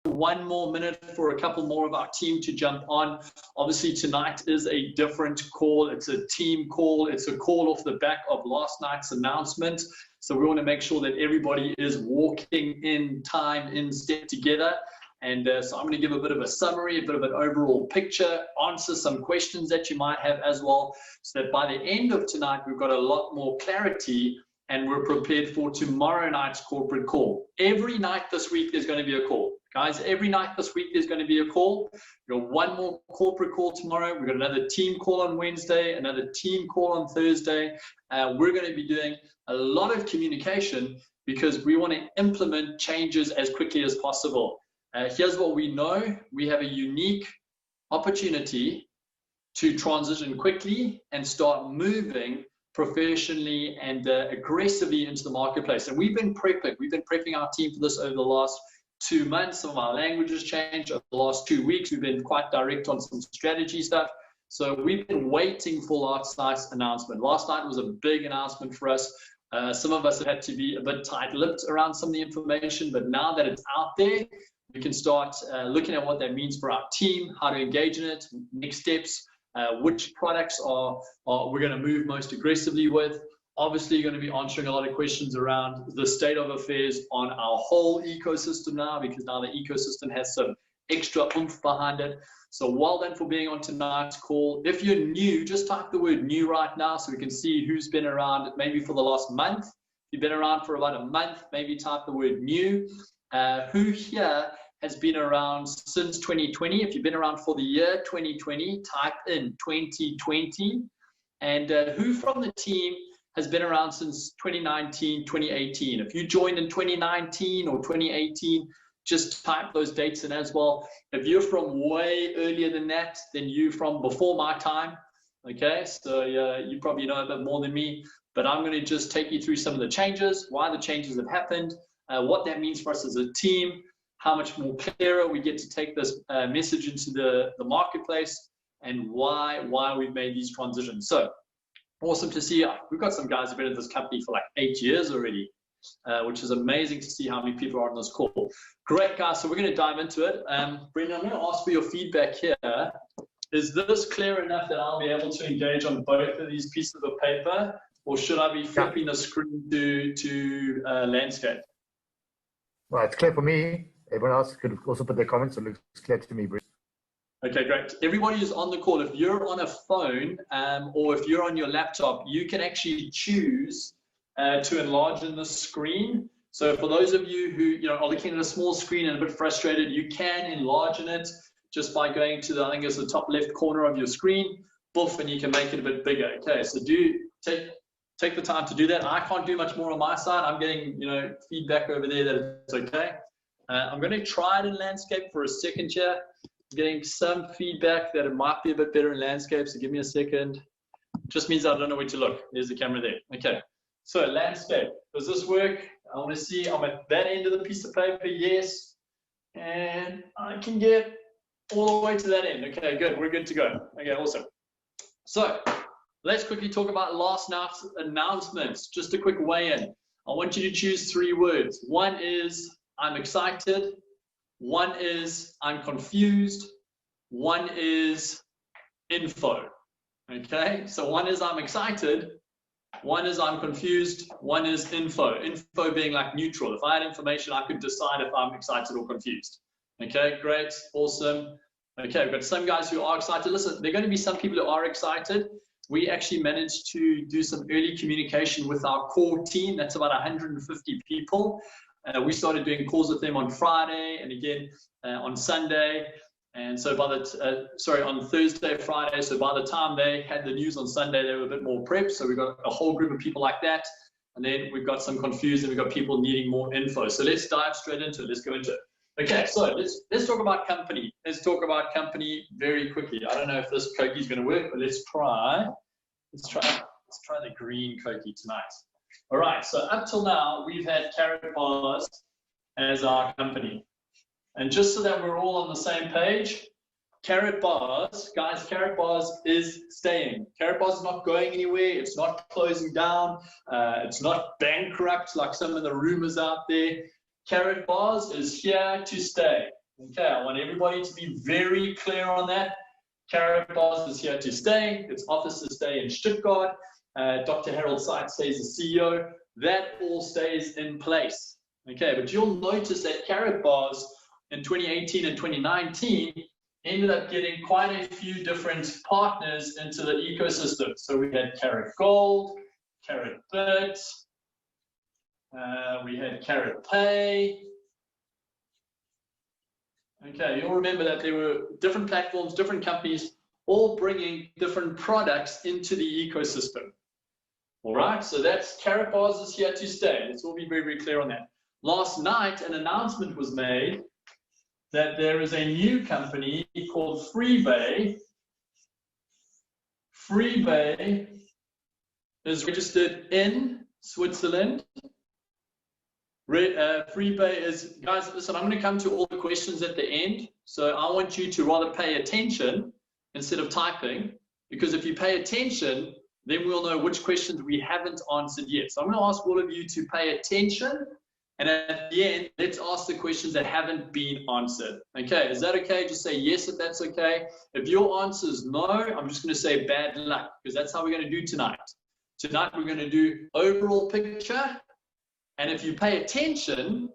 one more minute for a couple more of our team to jump on. Obviously, tonight is a different call. It's a team call. It's a call off the back of last night's announcement. So we want to make sure that everybody is walking in time, in step together. And so I'm going to give a bit of a summary, a bit of an overall picture, answer some questions that you might have as well, so that by the end of tonight, we've got a lot more clarity and we're prepared for tomorrow night's corporate call. Every night this week, there's going to be a call. Guys, every night this week, there's going to be a call. We've got one more corporate call tomorrow. We've got another team call on Wednesday, another team call on Thursday. We're going to be doing a lot of communication because we want to implement changes as quickly as possible. Here's what we know. We have a unique opportunity to transition quickly and start moving professionally and aggressively into the marketplace. And we've been prepping our team for this over the last 2 months. Some of our language has changed over the last 2 weeks. We've been quite direct on some strategy stuff. So we've been waiting for last night's announcement. Last night was a big announcement for us. Some of us have had to be a bit tight-lipped around some of the information, but now that it's out there, we can start looking at what that means for our team, how to engage in it, next steps, which products are we're going to move most aggressively with. Obviously, you're going to be answering a lot of questions around the state of affairs on our whole ecosystem now, because now the ecosystem has some extra oomph behind it. So well done for being on tonight's call. If you're new, just type the word new right now so we can see who's been around maybe for the last month. If you've been around for about a month, maybe type the word new. Who here has been around since 2020? If you've been around for the year 2020, type in 2020. And who from the team has been around since 2019, 2018? If you joined in 2019 or 2018, just type those dates in as well. If you're from way earlier than that, then you from before my time. Okay, so you probably know a bit more than me, but I'm going to just take you through some of the changes, why the changes have happened, what that means for us as a team, how much more clearer we get to take this message into the marketplace, and why we've made these transitions. So awesome to see. We've got some guys who've been at this company for like 8 years already, which is amazing to see how many people are on this call. Great, guys. So we're going to dive into it. Brendan, I'm going to ask for your feedback here. Is this clear enough that I'll be able to engage on both of these pieces of paper, or should I be flipping the screen to landscape? Well, it's clear for me. Everyone else could also put their comments, so it looks clear to me, Bruce. Okay, great. Everybody who's on the call, if you're on a phone or if you're on your laptop, you can actually choose to enlarge in the screen. So for those of you who are looking at a small screen and a bit frustrated, you can enlarge in it just by going to I think it's the top left corner of your screen, boof, and you can make it a bit bigger. Okay, so do take the time to do that. I can't do much more on my side. I'm getting feedback over there that it's okay. I'm going to try it in landscape for a second here. I'm getting some feedback that it might be a bit better in landscape, so give me a second. Just means I don't know where to look. There's the camera there. Okay, so landscape. Does this work? I want to see. I'm at that end of the piece of paper. Yes, and I can get all the way to that end. Okay, good. We're good to go. Okay, awesome. So let's quickly talk about last night's announcements. Just a quick weigh-in. I want you to choose 3 words. One is I'm excited. One is I'm confused. One is info. Okay, so one is I'm excited. One is I'm confused. One is info. Info being like neutral. If I had information, I could decide if I'm excited or confused. Okay, great, awesome. Okay, we've got some guys who are excited. Listen, there are going to be some people who are excited. We actually managed to do some early communication with our core team. That's about 150 people. We started doing calls with them on Friday and again on Sunday. And so on Thursday, Friday. So by the time they had the news on Sunday, they were a bit more prepped. So we've got a whole group of people like that. And then we've got some confused and we've got people needing more info. So let's dive straight into it. Let's go into it. Okay, so let's talk about company. Let's talk about company very quickly. I don't know if this cookie is going to work, but let's try the green cookie tonight. All right, so up till now, we've had Karatbars as our company. And just so that we're all on the same page, Karatbars, guys, Karatbars is staying. Karatbars is not going anywhere. It's not closing down. It's not bankrupt like some of the rumors out there. Karatbars is here to stay. Okay, I want everybody to be very clear on that. Karatbars is here to stay. Its offices stay in Stuttgart. Dr. Harold Seitz stays as CEO. That all stays in place. Okay, but you'll notice that Karatbars in 2018 and 2019 ended up getting quite a few different partners into the ecosystem. So we had Karat Gold, Karatbit, we had Karat Pay. Okay, you'll remember that there were different platforms, different companies, all bringing different products into the ecosystem. All right, so that's Karatbars is here to stay. Let's all be very, very clear on that. Last night, an announcement was made that there is a new company called Freebay. Freebay is registered in Switzerland. Freebay is, guys, listen, I'm going to come to all the questions at the end. So I want you to rather pay attention instead of typing, because if you pay attention, then we'll know which questions we haven't answered yet. So I'm going to ask all of you to pay attention. And at the end, let's ask the questions that haven't been answered. Okay, is that okay? Just say yes if that's okay. If your answer is no, I'm just going to say bad luck, because that's how we're going to do tonight. Tonight, we're going to do overall picture. And if you pay attention,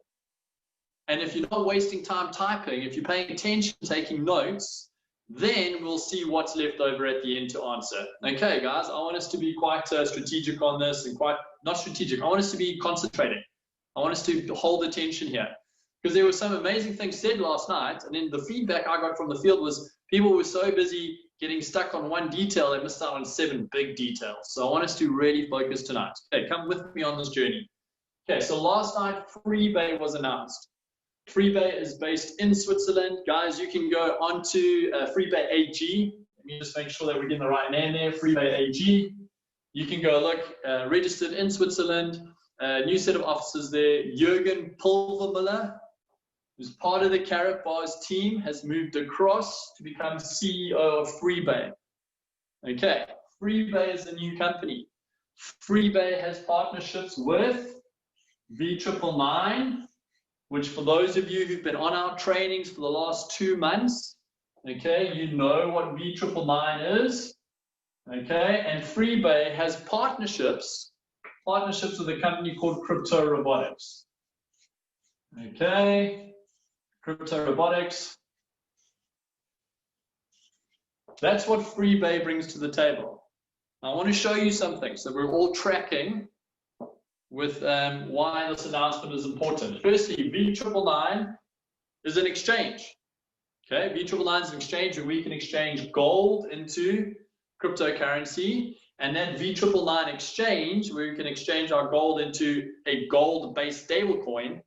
and if you're not wasting time typing, if you're paying attention, taking notes, then we'll see what's left over at the end to answer. Okay, guys, I want us to be quite strategic on this, and quite, not strategic, I want us to be concentrating. I want us to hold attention here, because there were some amazing things said last night, and then the feedback I got from the field was people were so busy getting stuck on one detail, they missed out on 7 big details. So I want us to really focus tonight. Okay, come with me on this journey. Okay, so last night, Freebay was announced. Freebay is based in Switzerland. Guys, you can go onto Freebay AG. Let me just make sure that we're getting the right name there, Freebay AG. You can go look, registered in Switzerland. New set of officers there. Jürgen Pulvermüller, who's part of the Karatbars team, has moved across to become CEO of Freebay. Okay, Freebay is a new company. Freebay has partnerships with V999, which for those of you who've been on our trainings for the last 2 months, okay, you know what V999 is, okay, and Freebay has partnerships with a company called Crypto Robotics, okay, Crypto Robotics. That's what Freebay brings to the table. I want to show you something so we're all tracking with why this announcement is important. Firstly, V999 is an exchange. Okay, V999 is an exchange where we can exchange gold into cryptocurrency, and that V999 exchange, where we can exchange our gold into a gold-based stablecoin,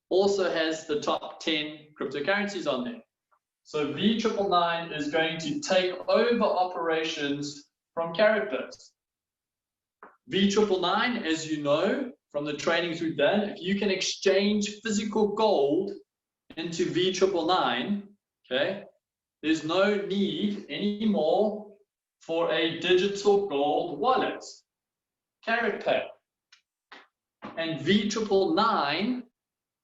also has the top 10 cryptocurrencies on there. So V999 is going to take over operations from Karatbars. V999, as you know from the trainings we've done, if you can exchange physical gold into V999, okay, there's no need anymore for a digital gold wallet, Karatpay. And V999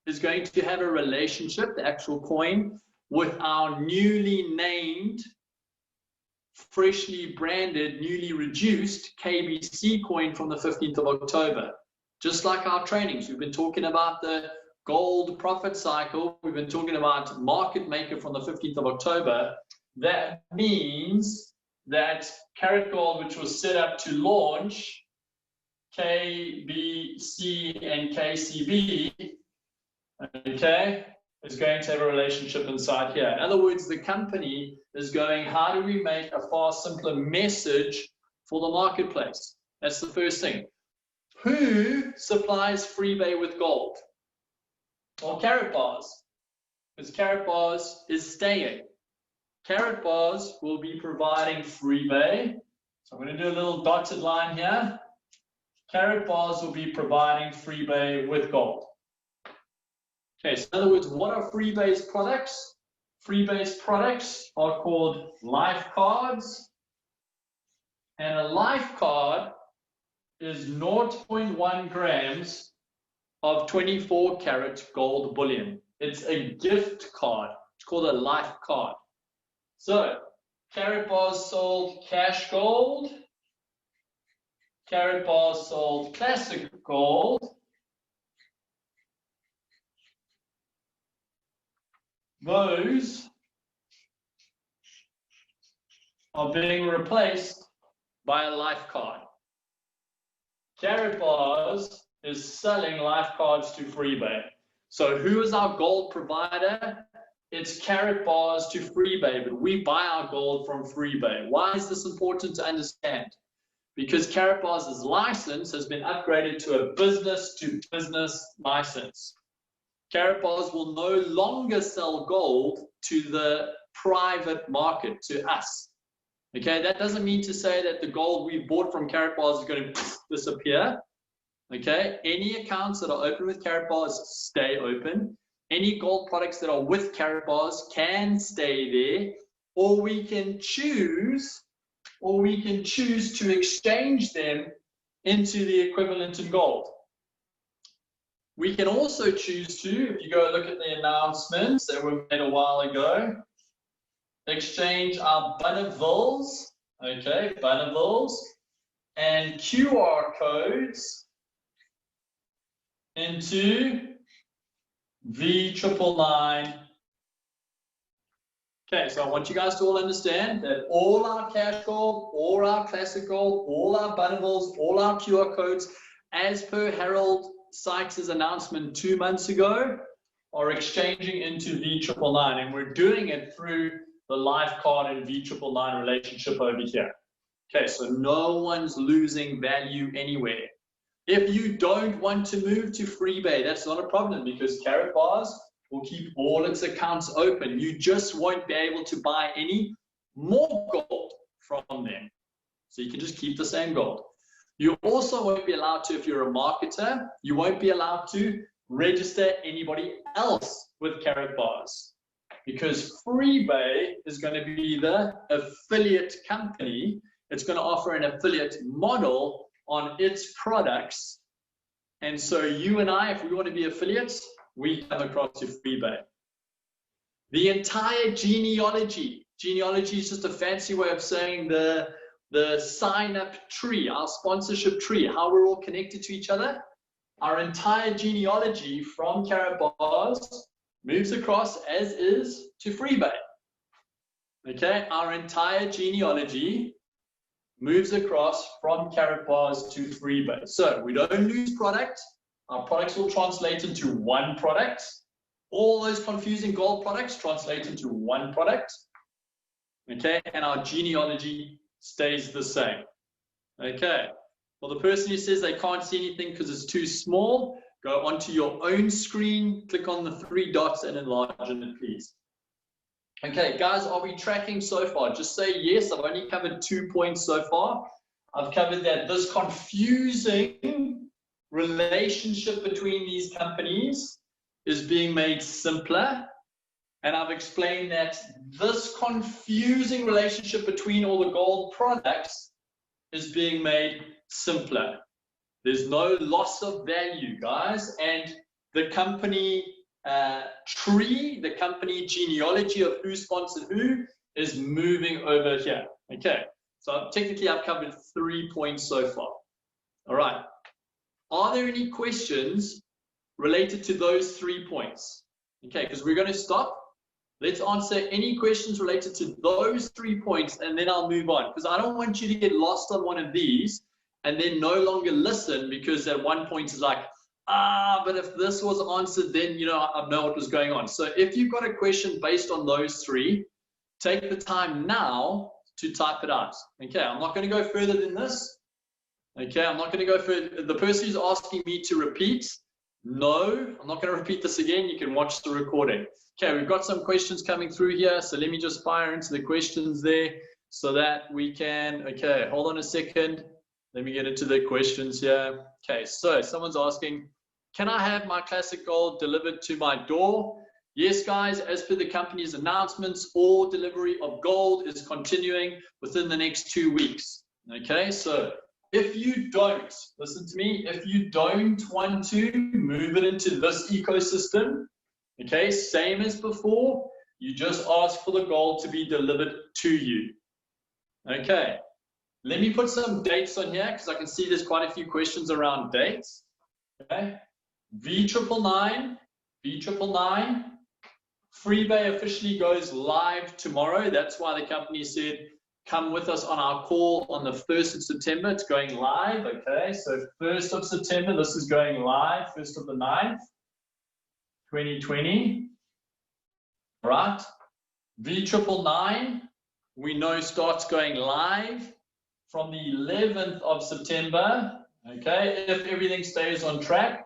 is going to have a relationship, the actual coin, with our newly named, freshly branded, newly reduced KBC coin from the 15th of October. Just like our trainings, we've been talking about the gold profit cycle, we've been talking about market maker from the 15th of October. That means that Karat Gold, which was set up to launch KBC and KCB, okay, is going to have a relationship inside here. In other words, the company is going, how do we make a far simpler message for the marketplace? That's the first thing. Who supplies Freebay with gold? Well, Karatbars, because Karatbars is staying. Karatbars will be providing Freebay. So I'm going to do a little dotted line here. Karatbars will be providing Freebay with gold. Okay, so in other words, what are Freebay's products? Freebay's products are called life cards. And a life card is 0.1 grams of 24 karat gold bullion. It's a gift card. called a life card. So Karatbars sold cash gold, Karatbars sold classic gold. Those are being replaced by a life card. Karatbars is selling life cards to Freebay. So who is our gold provider? It's Karatbars to Freebay, but we buy our gold from Freebay. Why is this important to understand? Because Karatbars' license has been upgraded to a business-to-business license. Karatbars will no longer sell gold to the private market, to us. Okay, that doesn't mean to say that the gold we bought from Karatbars is going to disappear. Okay, any accounts that are open with Karatbars stay open. Any gold products that are with Karatbars can stay there, or we can choose to exchange them into the equivalent in gold. We can also choose to, if you go look at the announcements that were made a while ago, exchange our Bunnavilles, okay, Bunnavilles, and QR codes into V999. Okay, so I want you guys to all understand that all our cash gold, all our classic gold, all our Bunnavilles, all our QR codes, as per Harold Sykes' announcement 2 months ago, are exchanging into V999, and we're doing it through the live card and V999 relationship over here. Okay, so no one's losing value anywhere. If you don't want to move to Freebay, that's not a problem, because Karatbars will keep all its accounts open. You just won't be able to buy any more gold from them. So you can just keep the same gold. You also won't be allowed to, if you're a marketer, you won't be allowed to register anybody else with Karatbars, because Freebay is going to be the affiliate company. It's going to offer an affiliate model on its products. And so you and I, if we want to be affiliates, we come across to Freebay. The entire genealogy is just a fancy way of saying the sign-up tree, our sponsorship tree, how we're all connected to each other. Our entire genealogy from Karatbars moves across as is to Freebay. Okay, our entire genealogy moves across from Karatbars to Freebay. So we don't lose product. Our products will translate into one product. All those confusing gold products translate into one product. Okay, and our genealogy stays the same. Okay, well, the person who says they can't see anything because it's too small, go onto your own screen, click on the 3 dots and enlarge it, please. Okay, guys, are we tracking so far? Just say yes. I've only covered 2 points so far. I've covered that this confusing relationship between these companies is being made simpler. And I've explained that this confusing relationship between all the gold products is being made simpler. There's no loss of value, guys. And the company tree, the company genealogy of who sponsored who is moving over here. Okay, so technically I've covered 3 points so far. All right. Are there any questions related to those 3 points? Okay, because we're going to stop. Let's answer any questions related to those 3 points, and then I'll move on, because I don't want you to get lost on one of these and then no longer listen, because at one point is like, but if this was answered, then, you know, I know what was going on. So if you've got a question based on those 3, take the time now to type it out. Okay, I'm not going to go further than this. Okay, I'm not going to go further. The person who's asking me to repeat, no, I'm not going to repeat this again. You can watch the recording. Okay, we've got some questions coming through here. So let me just fire into the questions there so that we can, okay, hold on a second. Let me get into the questions here. Okay, so someone's asking, can I have my classic gold delivered to my door? Yes, guys, as per the company's announcements, all delivery of gold is continuing within the next 2 weeks. Okay, so if you don't, listen to me, if you don't want to move it into this ecosystem, okay, same as before, You just ask for the gold to be delivered to you. Okay, let me put some dates on here because I can see there's quite a few questions around dates. Okay, V999, Freebay officially goes live tomorrow. That's why the company said, come with us on our call on the 1st of September. It's going live, okay? So 1st of September, this is going live, 1st of the 9th, 2020. All right. V999, we know starts going live from the 11th of September, okay, if everything stays on track.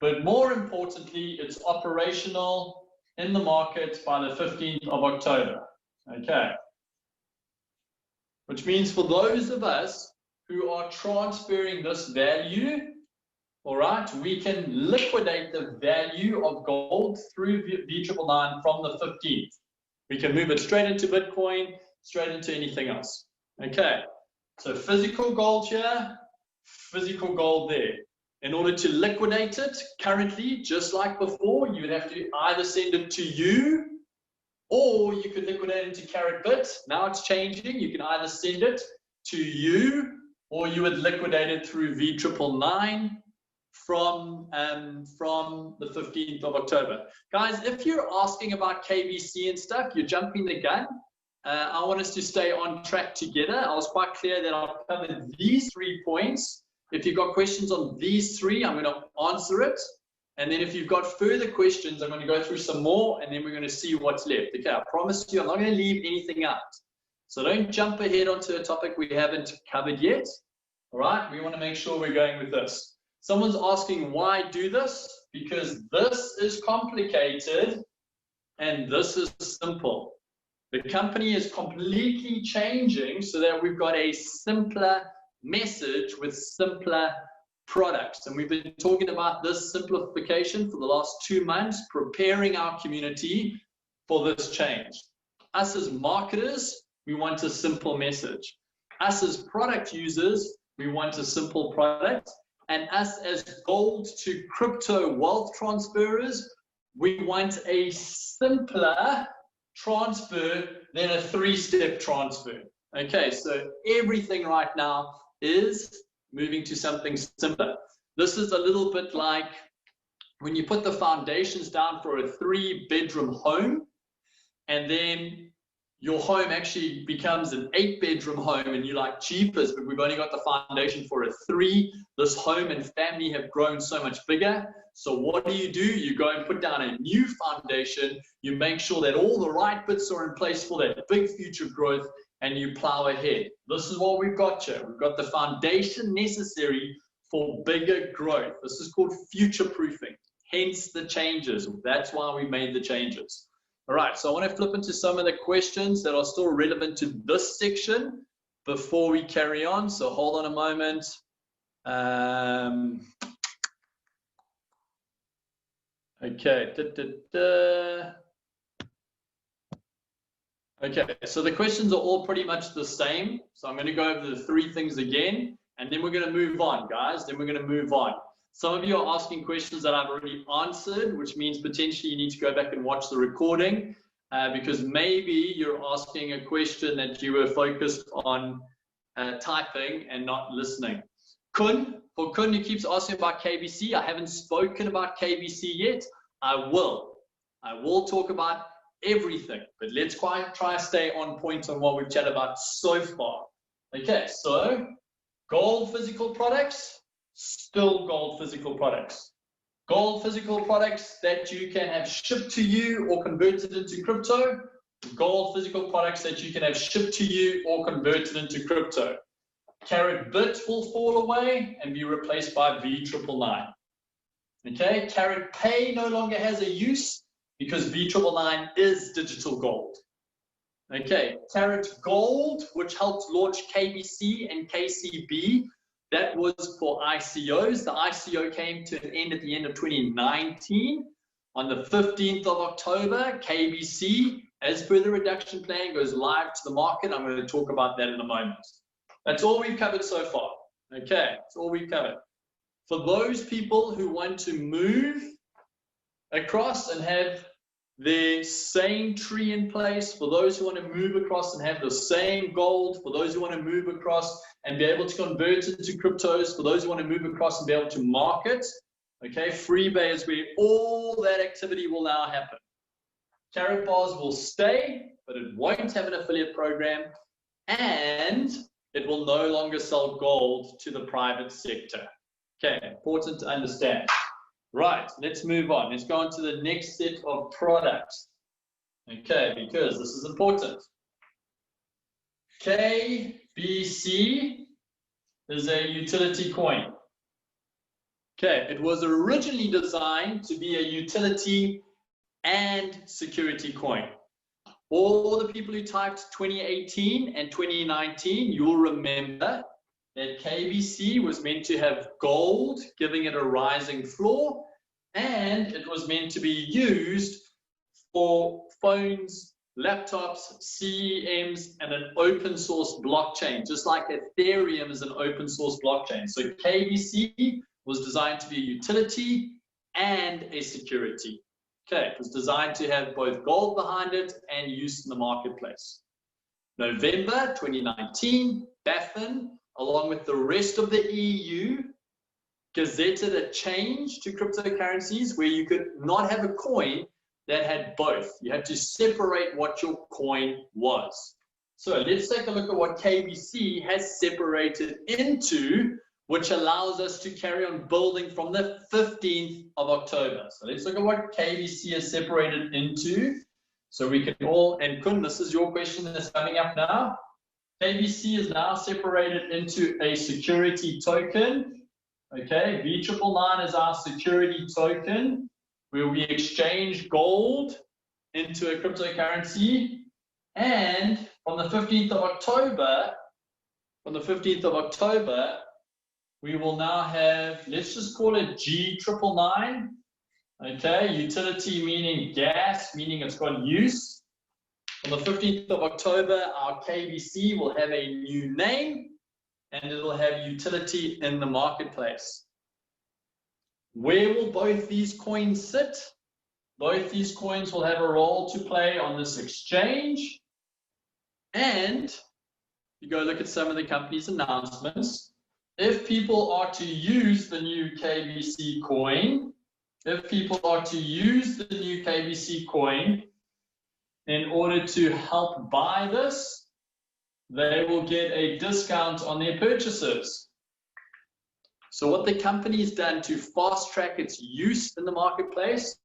But more importantly, it's operational in the market by the 15th of October, okay? Which means for those of us who are transferring this value, all right, we can liquidate the value of gold through V999 from the 15th. We can move it straight into Bitcoin, straight into anything else. Okay, so physical gold here, physical gold there. In order to liquidate it, currently, just like before, you would have to either send it to you, or you could liquidate it into Karatbars. Now it's changing. You can either send it to you, or you would liquidate it through V999 from the 15th of October. Guys, if you're asking about KBC and stuff, you're jumping the gun. I want us to stay on track together. I was quite clear that I've covered these 3 points. If you've got questions on these 3, I'm going to answer it. And then if you've got further questions, I'm going to go through some more, and then we're going to see what's left. Okay, I promise you, I'm not going to leave anything out. So don't jump ahead onto a topic we haven't covered yet. All right, we want to make sure we're going with this. Someone's asking, why do this? Because this is complicated, and this is simple. The company is completely changing so that we've got a simpler message with simpler products. And we've been talking about this simplification for the last 2 months, preparing our community for this change. Us as marketers, we want a simple message. Us as product users, we want a simple product. And us as gold to crypto wealth transferers, we want a simpler transfer than a 3-step transfer. Okay, so everything right now is moving to something simpler. This is a little bit like when you put the foundations down for a 3-bedroom home, and then your home actually becomes an 8-bedroom home, and you're like, jeepers, but we've only got the foundation for a 3. This home and family have grown so much bigger. So what do? You go and put down a new foundation. You make sure that all the right bits are in place for that big future growth, and you plow ahead. This is what we've got here. We've got the foundation necessary for bigger growth. This is called future-proofing, hence the changes. That's why we made the changes. All right, so I want to flip into some of the questions that are still relevant to this section before we carry on. So hold on a moment. Okay. Okay, so the questions are all pretty much the same. So I'm going to go over the 3 things again, and then we're going to move on, guys. Then we're going to move on. Some of you are asking questions that I've already answered, which means potentially you need to go back and watch the recording because maybe you're asking a question that you were focused on typing and not listening. Kun, for Kun, who keeps asking about KBC, I haven't spoken about KBC yet. I will talk about everything, but let's try to stay on point on what we've chatted about so far. Okay, so gold physical products, still gold physical products. Gold physical products that you can have shipped to you or converted into crypto. Gold physical products that you can have shipped to you or converted into crypto. Karatbars will fall away and be replaced by V999. Okay, Karatpay no longer has a use because V999 is digital gold. Okay, Karat Gold, which helped launch KBC and KCB, that was for ICOs. The ICO came to an end at the end of 2019. On the 15th of October, KBC, as per the reduction plan, goes live to the market. I'm going to talk about that in a moment. That's all we've covered so far. Okay, that's all we've covered. For those people who want to move across and have the same tree in place for those who want to move across and have the same gold, for those who want to move across and be able to convert it to cryptos, for those who want to move across and be able to market. Okay, Freebay is where all that activity will now happen. Karatbars will stay, but it won't have an affiliate program, and it will no longer sell gold to the private sector. Okay, important to understand. Right, let's move on. Let's go on to the next set of products. Okay, because this is important. KBC is a utility coin. Okay, it was originally designed to be a utility and security coin. All the people who typed 2018 and 2019, you'll remember that KBC was meant to have gold, giving it a rising floor, and it was meant to be used for phones, laptops, CEMs, and an open source blockchain, just like Ethereum is an open source blockchain. So KBC was designed to be a utility and a security. Okay, it was designed to have both gold behind it and use in the marketplace. November 2019, BaFin, along with the rest of the EU, gazetted a change to cryptocurrencies where you could not have a coin that had both. You had to separate what your coin was. So let's take a look at what KBC has separated into, which allows us to carry on building from the 15th of October. So let's look at what KBC has separated into. So we can all, and Kun, this is your question that's coming up now. KBC is now separated into a security token. Okay, V999 is our security token where we exchange gold into a cryptocurrency. And on the 15th of October, we will now have, let's just call it G999. Okay, utility meaning gas, meaning it's got use. On the 15th of October, our KBC will have a new name and it will have utility in the marketplace. Where will both these coins sit? Both these coins will have a role to play on this exchange. And you go look at some of the company's announcements. If people are to use the new KBC coin, in order to help buy this, they will get a discount on their purchases. So what the company's done to fast track its use in the marketplace,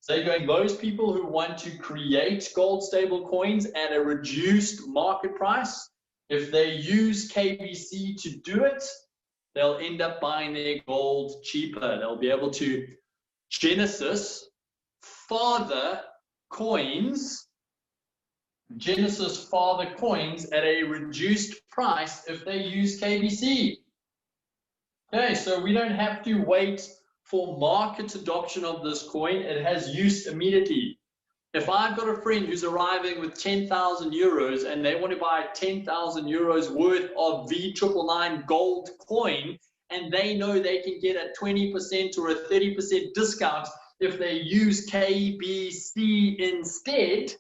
they're going, those people who want to create gold stable coins at a reduced market price, if they use KBC to do it, they'll end up buying their gold cheaper. They'll be able to Genesis father coins at a reduced price if they use KBC. Okay, so we don't have to wait for market adoption of this coin. It has use immediately. If I've got a friend who's arriving with 10,000 euros and they want to buy 10,000 euros worth of V999 gold coin, and they know they can get a 20% or a 30% discount if they use KBC instead,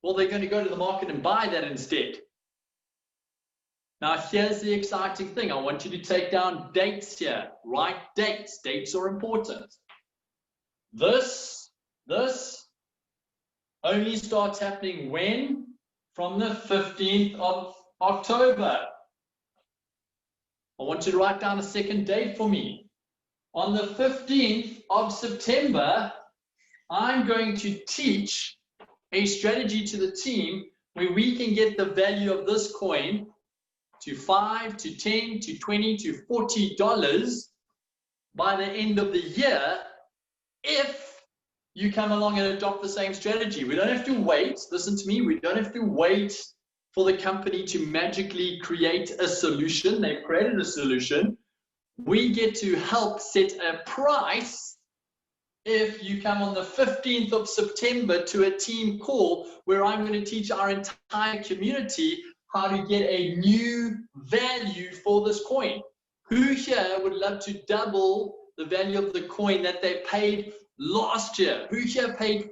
well, they're going to go to the market and buy that instead. Now, here's the exciting thing. I want you to take down dates here. Write dates. Dates are important. This only starts happening when? From the 15th of October. I want you to write down a second date for me. On the 15th of September, I'm going to teach a strategy to the team where we can get the value of this coin to $5 to $10 to $20 to $40 by the end of the year if you come along and adopt the same strategy. We don't have to wait. Listen to me. We don't have to wait for the company to magically create a solution. They've created a solution. We get to help set a price if you come on the 15th of September to a team call where I'm going to teach our entire community how to get a new value for this coin. Who here would love to double the value of the coin that they paid last year? Who here paid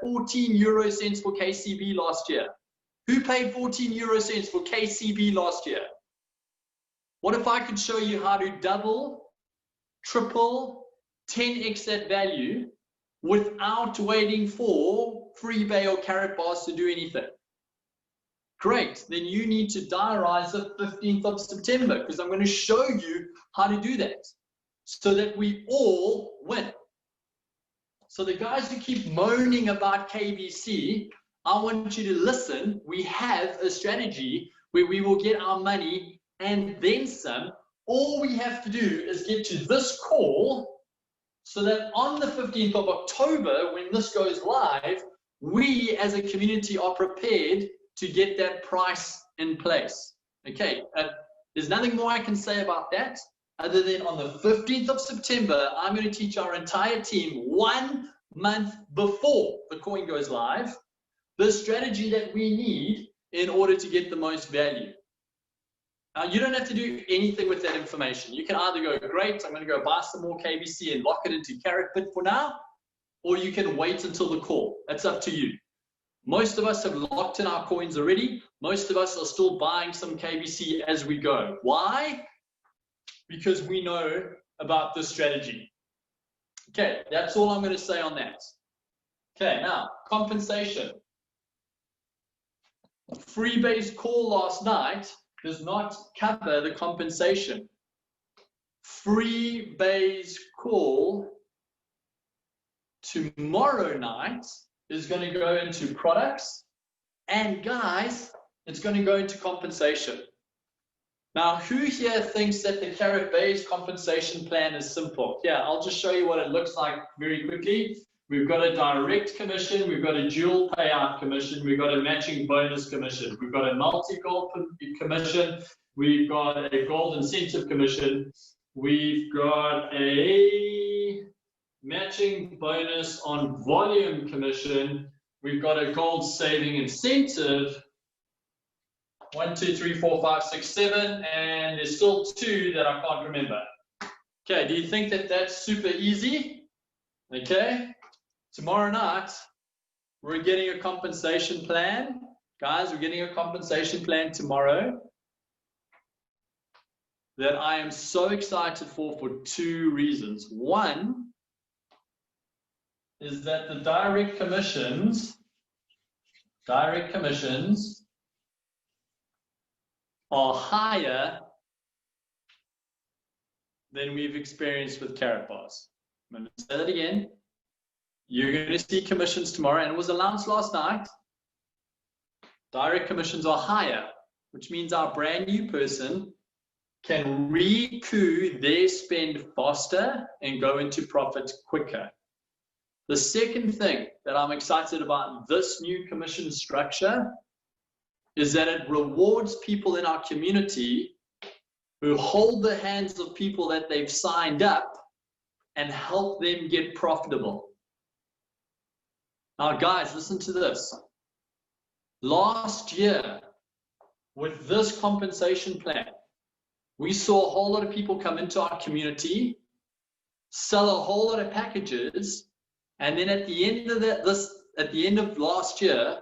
14 euro cents for KCB last year? Who paid 14 euro cents for KCB last year? What if I could show you how to double, triple, 10x that value without waiting for Freebay or Karatbars to do anything? Great, then you need to diarize the 15th of September because I'm going to show you how to do that so that we all win. So the guys who keep moaning about KBC, I want you to listen. We have a strategy where we will get our money and then some. All we have to do is get to this call so that on the 15th of October, when this goes live, we as a community are prepared to get that price in place. Okay, there's nothing more I can say about that other than on the 15th of September, I'm going to teach our entire team 1 month before the coin goes live, the strategy that we need in order to get the most value. Now, you don't have to do anything with that information. You can either go, great, I'm going to go buy some more KBC and lock it into Karatbit for now, or you can wait until the call. That's up to you. Most of us have locked in our coins already. Most of us are still buying some KBC as we go. Why? Because we know about this strategy. Okay, that's all I'm going to say on that. Okay, now, compensation. Freebay's call last night does not cover the compensation. Freebay's call tomorrow night is going to go into products, and guys, it's going to go into compensation. Now, who here thinks that the Karatbars compensation plan is simple? Yeah, I'll just show you what it looks like very quickly. We've got a direct commission, we've got a dual payout commission, we've got a matching bonus commission, we've got a multi-gold commission, we've got a gold incentive commission, we've got a matching bonus on volume commission, we've got a gold saving incentive, 1, 2, 3, 4, 5, 6, 7, and there's still 2 that I can't remember. Okay, do you think that that's super easy? Okay, tomorrow night, we're getting a compensation plan. Guys, we're getting a compensation plan tomorrow that I am so excited for 2 reasons. One is that the direct commissions are higher than we've experienced with Karatbars. I'm going to say that again. You're going to see commissions tomorrow, and it was announced last night. Direct commissions are higher, which means our brand new person can recoup their spend faster and go into profit quicker. The second thing that I'm excited about this new commission structure is that it rewards people in our community who hold the hands of people that they've signed up and help them get profitable. Now, guys, listen to this. Last year, with this compensation plan, we saw a whole lot of people come into our community, sell a whole lot of packages, and then at the end of at the end of last year,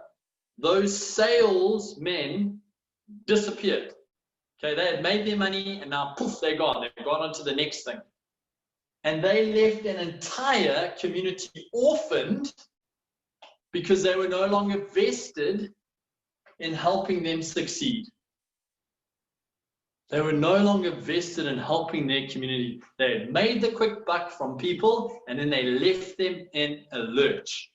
those salesmen disappeared. Okay, they had made their money and now poof, they're gone. They've gone on to the next thing. And they left an entire community orphaned because they were no longer vested in helping them succeed. They were no longer vested in helping their community. They had made the quick buck from people and then they left them in a lurch.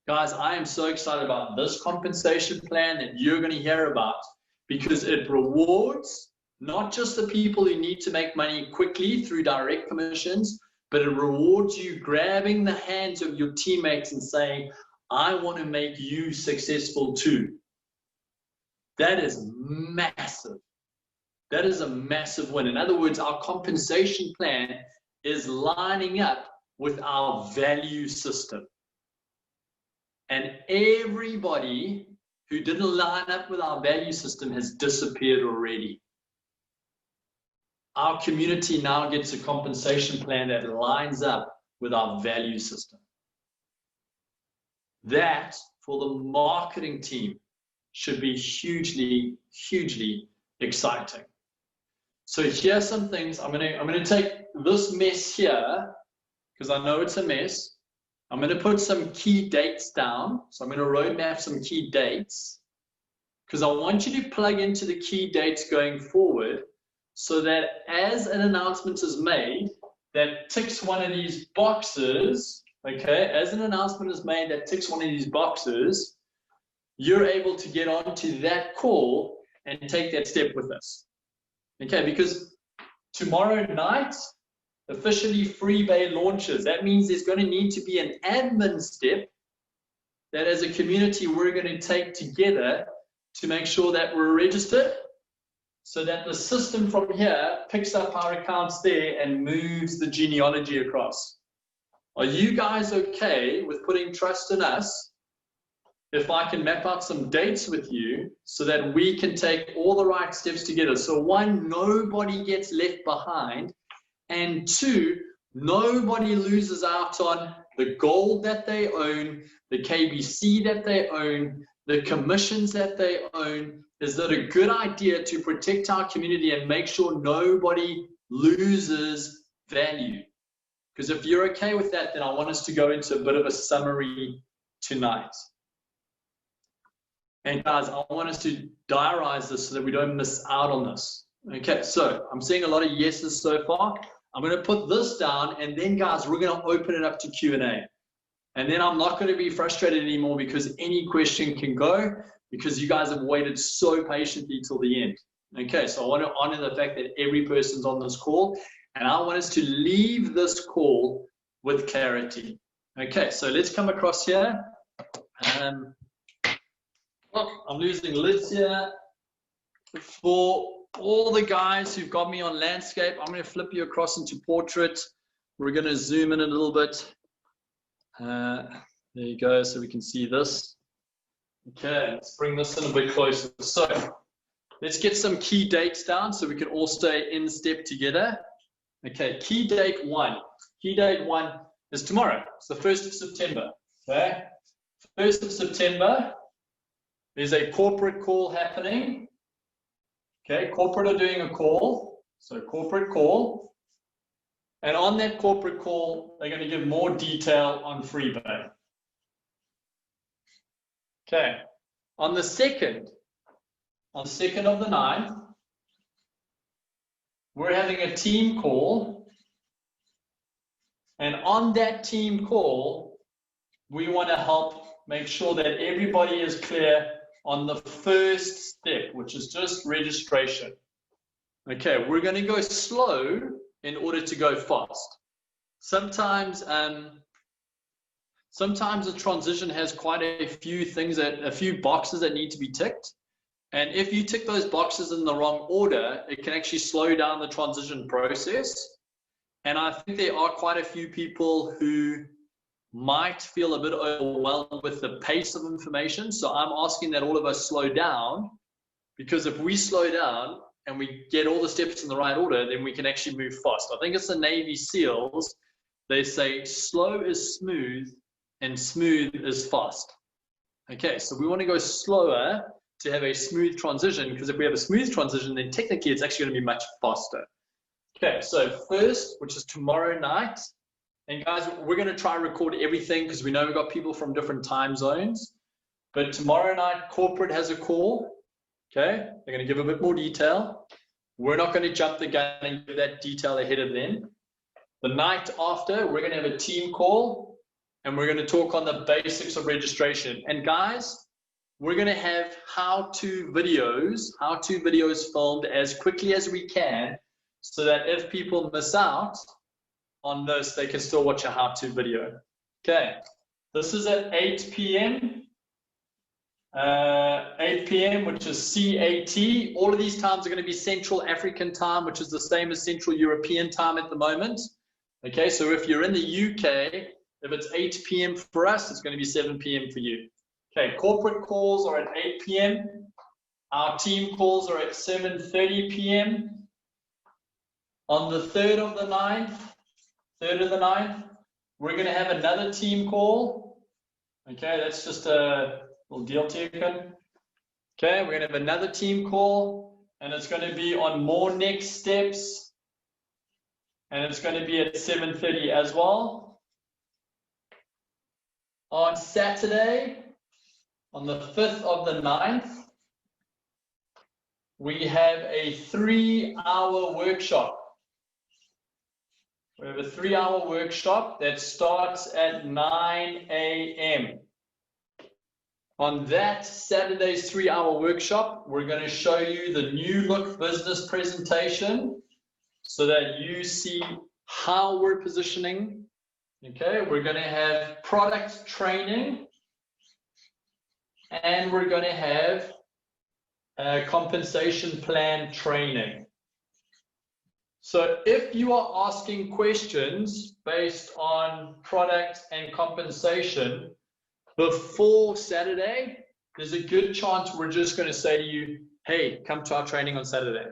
Guys, I am so excited about this compensation plan that you're going to hear about because it rewards not just the people who need to make money quickly through direct commissions, but it rewards you grabbing the hands of your teammates and saying, I want to make you successful too. That is massive. That is a massive win. In other words, our compensation plan is lining up with our value system. And everybody who didn't line up with our value system has disappeared already. Our community now gets a compensation plan that lines up with our value system. That, for the marketing team, should be hugely, hugely exciting. So here's some things. I'm gonna take this mess here, because I know it's a mess. I'm gonna put some key dates down. So I'm gonna roadmap some key dates, because I want you to plug into the key dates going forward, so that as an announcement is made that ticks one of these boxes, okay, as an announcement is made that ticks one of these boxes, you're able to get onto that call and take that step with us. Okay, because tomorrow night, officially Freebay launches. That means there's going to need to be an admin step that as a community we're going to take together to make sure that we're registered, so that the system from here picks up our accounts there and moves the genealogy across. Are you guys okay with putting trust in us if I can map out some dates with you so that we can take all the right steps together? So one, nobody gets left behind, and two, nobody loses out on the gold that they own, the KBC that they own, the commissions that they own. Is that a good idea to protect our community and make sure nobody loses value? Because if you're okay with that, then I want us to go into a bit of a summary tonight. And guys, I want us to diarize this so that we don't miss out on this. Okay, so I'm seeing a lot of yeses so far. I'm going to put this down, and then guys, we're going to open it up to Q&A. And then I'm not going to be frustrated anymore, because any question can go, because you guys have waited so patiently till the end. Okay, so I want to honor the fact that every person's on this call, and I want us to leave this call with clarity. Okay, so let's come across here. Look, I'm losing lids here. For all the guys who've got me on landscape, I'm going to flip you across into portrait. We're going to zoom in a little bit. There you go, so we can see this. Okay, let's bring this in a bit closer. So let's get some key dates down so we can all stay in step together. Okay, key date one. Key date one is tomorrow. It's the 1st of September. Okay, 1st of September, there's a corporate call happening. Okay, corporate are doing a call. So corporate call. And on that corporate call, they're going to give more detail on Freebay. Okay, on the 2nd of the 9th, we're having a team call. And on that team call, we want to help make sure that everybody is clear on the first step, which is just registration. Okay, we're going to go slow in order to go fast. Sometimes a transition has quite a few things, a few boxes that need to be ticked. And if you tick those boxes in the wrong order, it can actually slow down the transition process. And I think there are quite a few people who might feel a bit overwhelmed with the pace of information. So I'm asking that all of us slow down, because if we slow down and we get all the steps in the right order, then we can actually move fast. I think it's the Navy SEALs. They say slow is smooth and smooth is fast. Okay, so we want to go slower to have a smooth transition, because if we have a smooth transition, then technically it's actually going to be much faster. Okay, so first, which is tomorrow night, and guys, we're going to try and record everything because we know we've got people from different time zones. But tomorrow night, corporate has a call. Okay, they're going to give a bit more detail. We're not going to jump the gun and give that detail ahead of them. The night after, we're going to have a team call, and we're going to talk on the basics of registration. And guys, we're going to have how-to videos filmed as quickly as we can, so that if people miss out on this, they can still watch a how-to video. Okay, this is at 8 p.m. 8 p.m., which is CAT. All of these times are going to be Central African time, which is the same as Central European time at the moment. Okay, so if you're in the UK, if it's 8 p.m. for us, it's going to be 7 p.m. for you. Okay, corporate calls are at 8 p.m. Our team calls are at 7:30 p.m. On the 3rd of the 9th, We're going to have another team call. Okay, that's just a little deal taken. Okay, we're going to have another team call, and it's going to be on more next steps, and it's going to be at 7:30 as well. On Saturday, on the 5th of the 9th, we have a 3-hour workshop. We have a 3-hour workshop that starts at 9 a.m. On that Saturday's 3-hour workshop, we're going to show you the new look business presentation so that you see how we're positioning. Okay, we're going to have product training, and we're going to have compensation plan training. So if you are asking questions based on product and compensation before Saturday, there's a good chance we're just going to say to you, hey, come to our training on Saturday.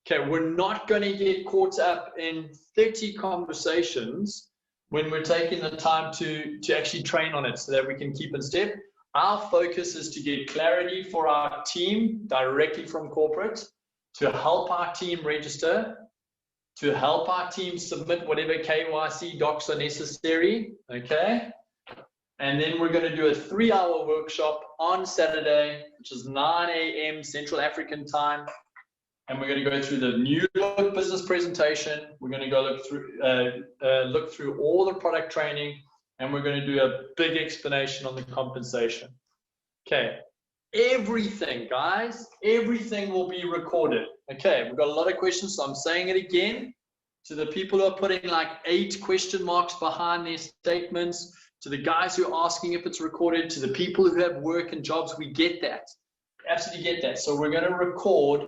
Okay, we're not going to get caught up in 30 conversations when we're taking the time to actually train on it so that we can keep in step. Our focus is to get clarity for our team directly from corporate, to help our team register, to help our team submit whatever KYC docs are necessary, okay? And then we're going to do a 3-hour workshop on Saturday, which is 9 a.m. Central African time. And we're going to go through the new look business presentation. We're going to go look through all the product training, and we're going to do a big explanation on the compensation. Okay, everything, guys, everything will be recorded. Okay, we've got a lot of questions, so I'm saying it again to the people who are putting like 8 question marks behind their statements, to the guys who are asking if it's recorded, to the people who have work and jobs. We get that, absolutely get that. So we're going to record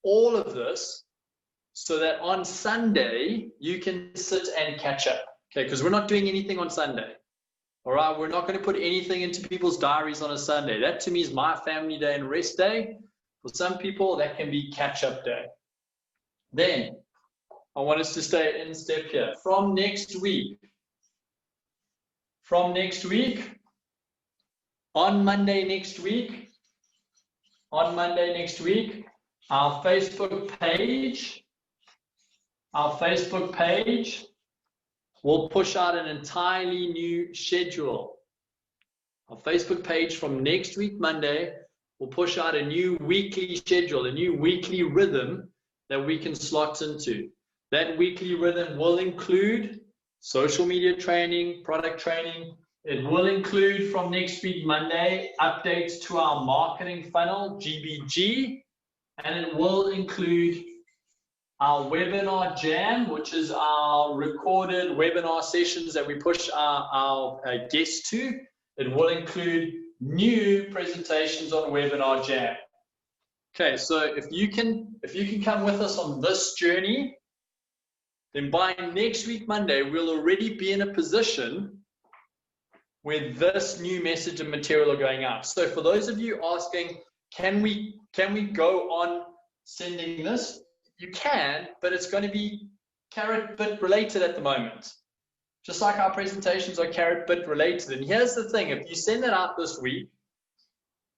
all of this so that on Sunday you can sit and catch up. Okay, because we're not doing anything on Sunday. All right, we're not going to put anything into people's diaries on a Sunday. That to me is my family day and rest day. For some people, that can be catch-up day. Then I want us to stay in step here. From next week, on Monday next week, our Facebook page will push out an entirely new schedule. Our Facebook page from next week, Monday, will push out a new weekly schedule, a new weekly rhythm that we can slot into. That weekly rhythm will include social media training, product training. It will include from next week, Monday, updates to our marketing funnel, GBG. And it will include our webinar jam, which is our recorded webinar sessions that we push our guests to. It will include new presentations on webinar jam. Okay, so if you can come with us on this journey, then by next week, Monday, we'll already be in a position where this new message and material are going out. So for those of you asking, can we go on sending this? You can, but it's going to be Karatbars related at the moment. Just like our presentations are Karatbars related. And here's the thing, if you send that out this week,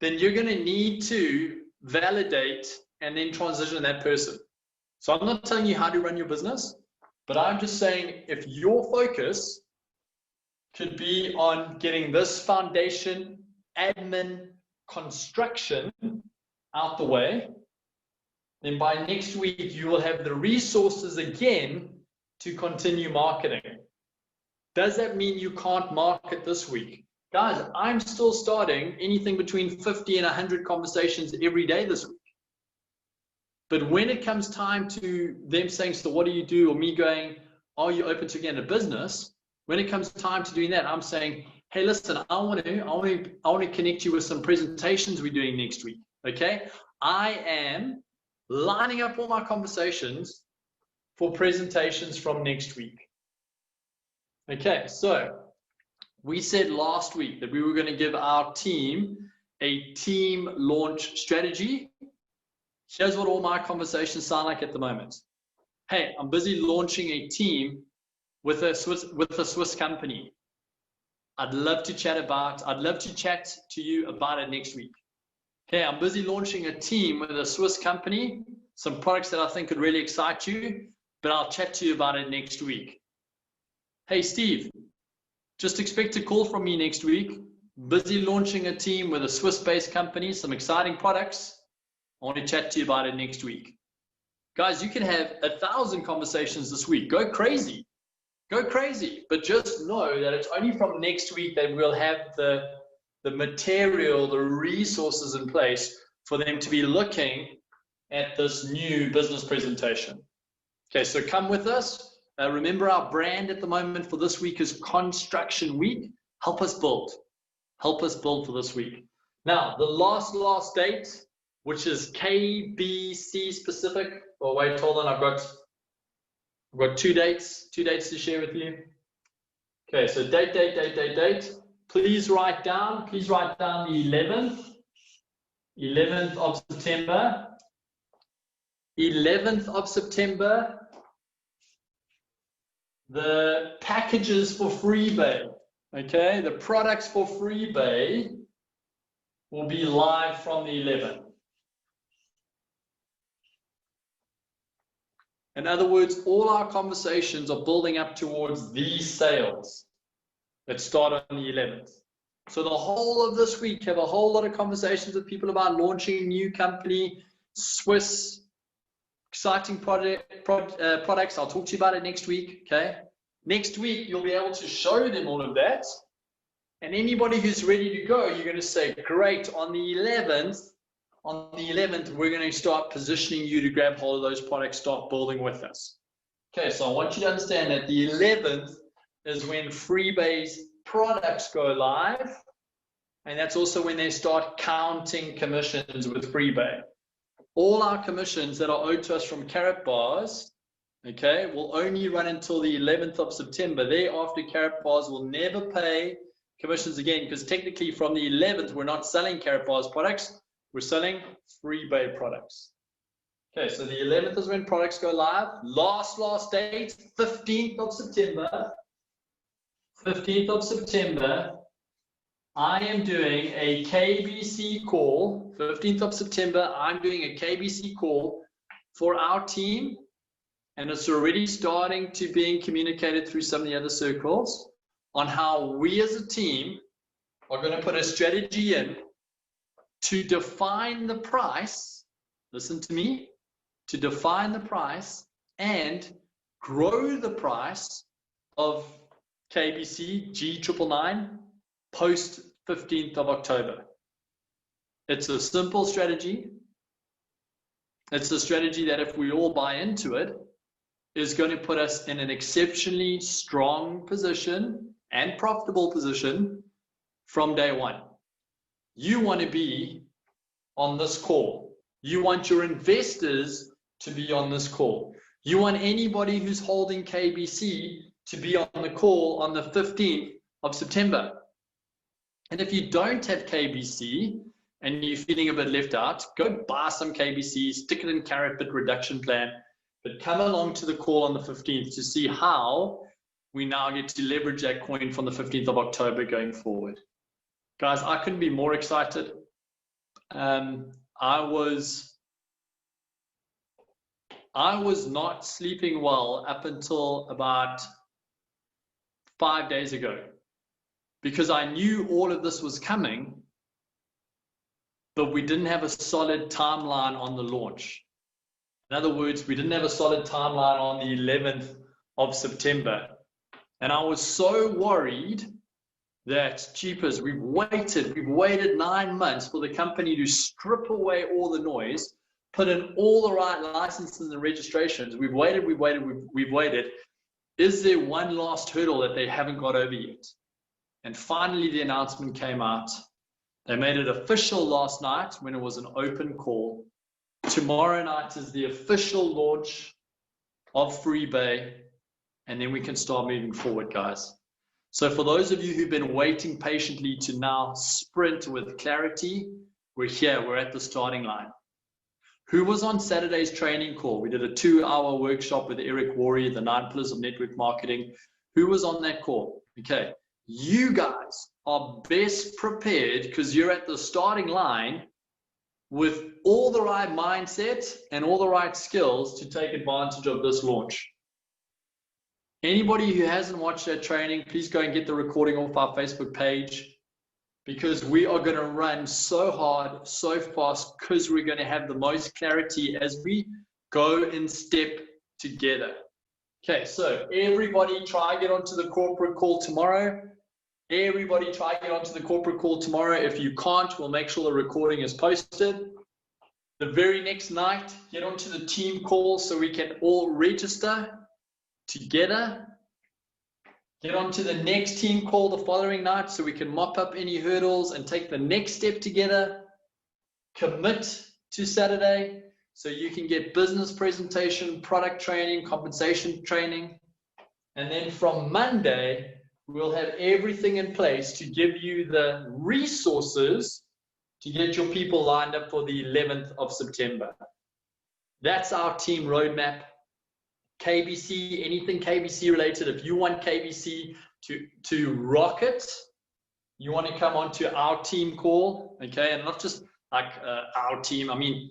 then you're going to need to validate and then transition that person. So I'm not telling you how to run your business, but I'm just saying if your focus could be on getting this foundation, admin, construction out the way, then by next week you will have the resources again to continue marketing. Does that mean you can't market this week? Guys, I'm still starting anything between 50 and 100 conversations every day this week. But when it comes time to them saying, so what do you do? Or me going, are you open to getting a business? When it comes time to doing that, I'm saying, hey, listen, I want to connect you with some presentations we're doing next week. Okay? I am lining up all my conversations for presentations from next week. Okay, so we said last week that we were going to give our team a team launch strategy. Here's what all my conversations sound like at the moment. Hey, I'm busy launching a team. with a Swiss company. I'd love to chat to you about it next week. Okay, I'm busy launching a team with a Swiss company, some products that I think could really excite you, but I'll chat to you about it next week. Hey, Steve, just expect a call from me next week. Busy launching a team with a Swiss-based company, some exciting products. I want to chat to you about it next week. Guys, you can have 1,000 conversations this week. Go crazy. Go crazy. But just know that it's only from next week that we'll have the material, the resources in place for them to be looking at this new business presentation. Okay, so come with us. Remember, our brand at the moment for this week is Construction Week. Help us build. Help us build for this week. Now, the last date, which is KBC specific. Oh, wait, hold on. I've got two dates to share with you. Okay, so date. Please write down the 11th of September. 11th of September. The packages for Freebay, okay? The products for Freebay will be live from the 11th. In other words, all our conversations are building up towards these sales that start on the 11th. So the whole of this week, have a whole lot of conversations with people about launching a new company, Swiss, exciting products. I'll talk to you about it next week, okay? Next week, you'll be able to show them all of that. And anybody who's ready to go, you're going to say, great, on the 11th, we're going to start positioning you to grab hold of those products, start building with us. Okay, so I want you to understand that the 11th is when Freebay's products go live. And that's also when they start counting commissions with Freebay. All our commissions that are owed to us from Karatbars, okay, will only run until the 11th of September. Thereafter, Karatbars will never pay commissions again, because technically from the 11th, we're not selling Karatbars products, we're selling Freebay products. Okay, so the 11th is when products go live. Last date, 15th of September. 15th of September, I am doing a KBC call. 15th of September, I'm doing a KBC call for our team, and it's already starting to being communicated through some of the other circles on how we as a team are going to put a strategy in to define the price. Listen to me, to define the price and grow the price of KBC G999 post 15th of October. It's a simple strategy. It's a strategy that if we all buy into it, is going to put us in an exceptionally strong position and profitable position from day one. You want to be on this call. You want your investors to be on this call. You want anybody who's holding KBC to be on the call on the 15th of September. And if you don't have KBC and you're feeling a bit left out, go buy some KBC, stick it in carrot bit reduction plan, but come along to the call on the 15th to see how we now get to leverage that coin from the 15th of October going forward. Guys, I couldn't be more excited. I was not sleeping well up until about 5 days ago, because I knew all of this was coming, but we didn't have a solid timeline on the launch. In other words, we didn't have a solid timeline on the 11th of September. And I was so worried that, jeepers, we've waited 9 months for the company to strip away all the noise, put in all the right licenses and registrations. We've waited. Is there one last hurdle that they haven't got over yet? And finally, the announcement came out. They made it official last night when it was an open call. Tomorrow night is the official launch of Freebay, and then we can start moving forward, guys. So for those of you who've been waiting patiently to now sprint with clarity, we're here, we're at the starting line. Who was on Saturday's training call? We did a 2-hour workshop with Eric Worre, the 9 pillars of network marketing. Who was on that call? Okay, you guys are best prepared because you're at the starting line with all the right mindset and all the right skills to take advantage of this launch. Anybody who hasn't watched that training, please go and get the recording off our Facebook page, because we are going to run so hard, so fast, because we're going to have the most clarity as we go in step together. Okay, so everybody try get onto the corporate call tomorrow. Everybody try get onto the corporate call tomorrow. If you can't, we'll make sure the recording is posted. The very next night, get onto the team call so we can all register together. Get onto the next team call the following night so we can mop up any hurdles and take the next step together. Commit to Saturday so you can get business presentation, product training, compensation training. And then from Monday, we'll have everything in place to give you the resources to get your people lined up for the 11th of September. That's our team roadmap. KBC, anything KBC related. If you want KBC to rock it, you want to come onto our team call, okay? And not just like our team. I mean,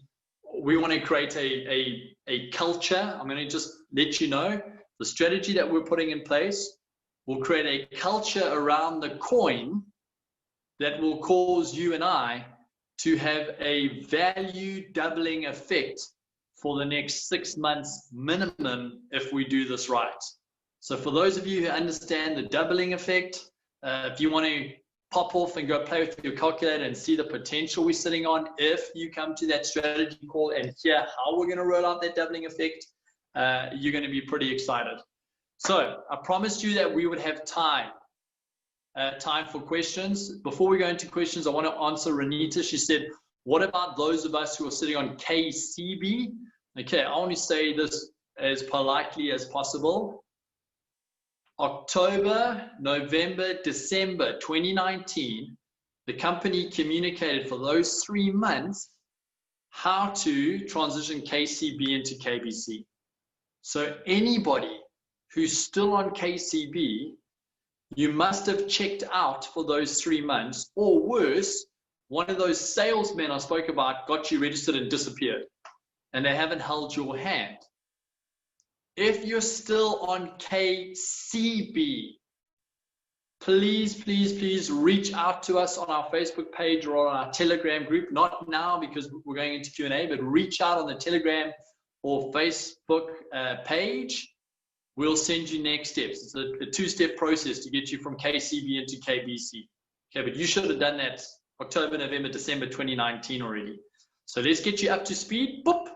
we want to create a culture. I'm going to just let you know the strategy that we're putting in place will create a culture around the coin that will cause you and I to have a value doubling effect for the next 6 months minimum if we do this right. So for those of you who understand the doubling effect, if you want to pop off and go play with your calculator and see the potential we're sitting on, if you come to that strategy call and hear how we're going to roll out that doubling effect, you're going to be pretty excited. So I promised you that we would have time for questions. Before we go into questions, I want to answer Renita. She said, what about those of us who are sitting on KCB? Okay, I want to say this as politely as possible. October, November, December 2019, the company communicated for those 3 months how to transition KCB into KBC. So anybody who's still on KCB, you must have checked out for those 3 months, or worse, one of those salesmen I spoke about got you registered and disappeared, and they haven't held your hand. If you're still on KCB, please, please, please reach out to us on our Facebook page or on our Telegram group. Not now because we're going into Q&A, but reach out on the Telegram or Facebook page. We'll send you next steps. It's a 2-step process to get you from KCB into KBC. Okay, but you should have done that October, November, December 2019 already. So let's get you up to speed, boop,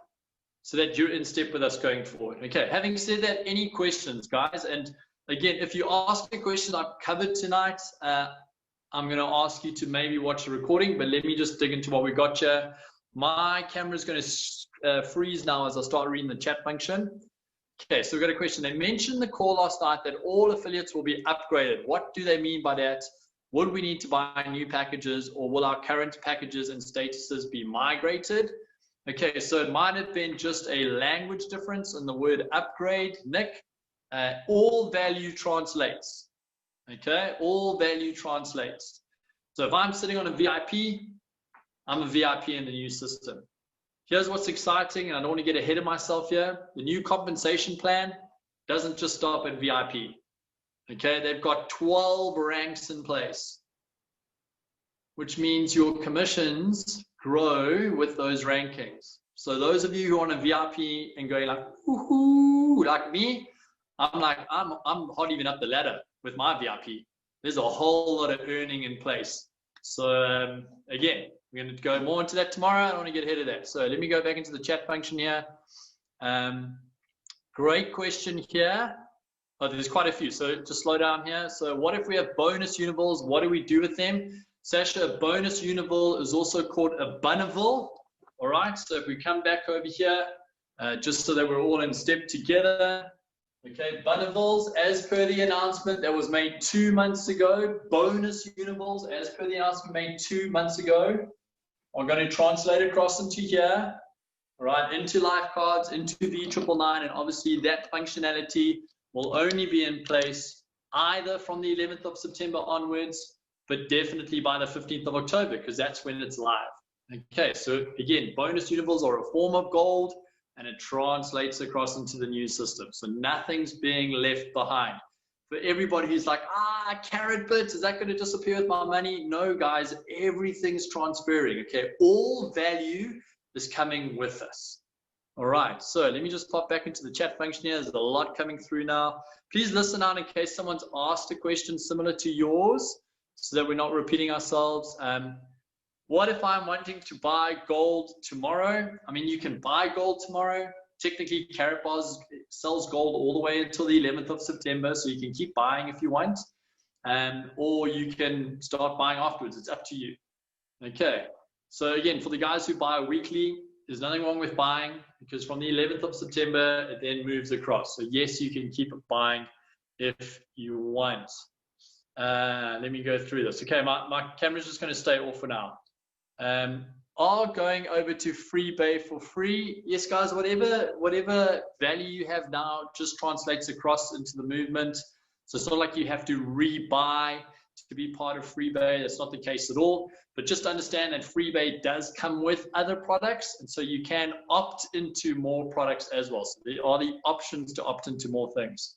so that you're in step with us going forward. Okay, having said that, any questions, guys? And again, if you ask a question I've covered tonight, I'm going to ask you to maybe watch the recording, but let me just dig into what we got here. My camera is going to freeze now as I start reading the chat function. Okay, so we've got a question. They mentioned the call last night that all affiliates will be upgraded. What do they mean by that? Would we need to buy new packages, or will our current packages and statuses be migrated? Okay, so it might have been just a language difference in the word upgrade, Nick. All value translates. Okay, all value translates. So if I'm sitting on a VIP, I'm a VIP in the new system. Here's what's exciting, and I don't want to get ahead of myself here. The new compensation plan doesn't just stop at VIP. Okay, they've got 12 ranks in place, which means your commissions grow with those rankings. So those of you who are on a VIP and going like, woohoo, like me, I'm hot even up the ladder with my VIP. There's a whole lot of earning in place. So again, we're going to go more into that tomorrow. I don't want to get ahead of that. So let me go back into the chat function here. Great question here. Oh, there's quite a few. So just slow down here. So what if we have bonus univalls? What do we do with them? Sasha, a bonus unival is also called a bunnival. All right. So if we come back over here, just so that we're all in step together. Okay, bunivals, as per the announcement that was made 2 months ago, bonus univals, as per the announcement made 2 months ago, are going to translate across into here. all right, into life cards, into V999, and obviously that functionality will only be in place either from the 11th of September onwards, but definitely by the 15th of October, because that's when it's live. Okay, so again, bonus universe are a form of gold, and it translates across into the new system. So nothing's being left behind. For everybody who's like, Karatbars, is that going to disappear with my money? No, guys, everything's transferring. Okay, all value is coming with us. All right, so let me just pop back into the chat function here. There's a lot coming through now. Please listen out in case someone's asked a question similar to yours, so that we're not repeating ourselves. What if I'm wanting to buy gold tomorrow? I mean, you can buy gold tomorrow. Technically, Karatbars sells gold all the way until the 11th of September, so you can keep buying if you want, or you can start buying afterwards. It's up to you. Okay, so again, for the guys who buy weekly, there's nothing wrong with buying, because from the 11th of September, it then moves across. So yes, you can keep buying if you want. Let me go through this. Okay, my camera's just going to stay off for now. Are going over to Freebay for free? Yes, guys, whatever value you have now just translates across into the movement. So it's not like you have to rebuy to be part of Freebay. That's not the case at all. But just understand that Freebay does come with other products, and so you can opt into more products as well. So there are the options to opt into more things.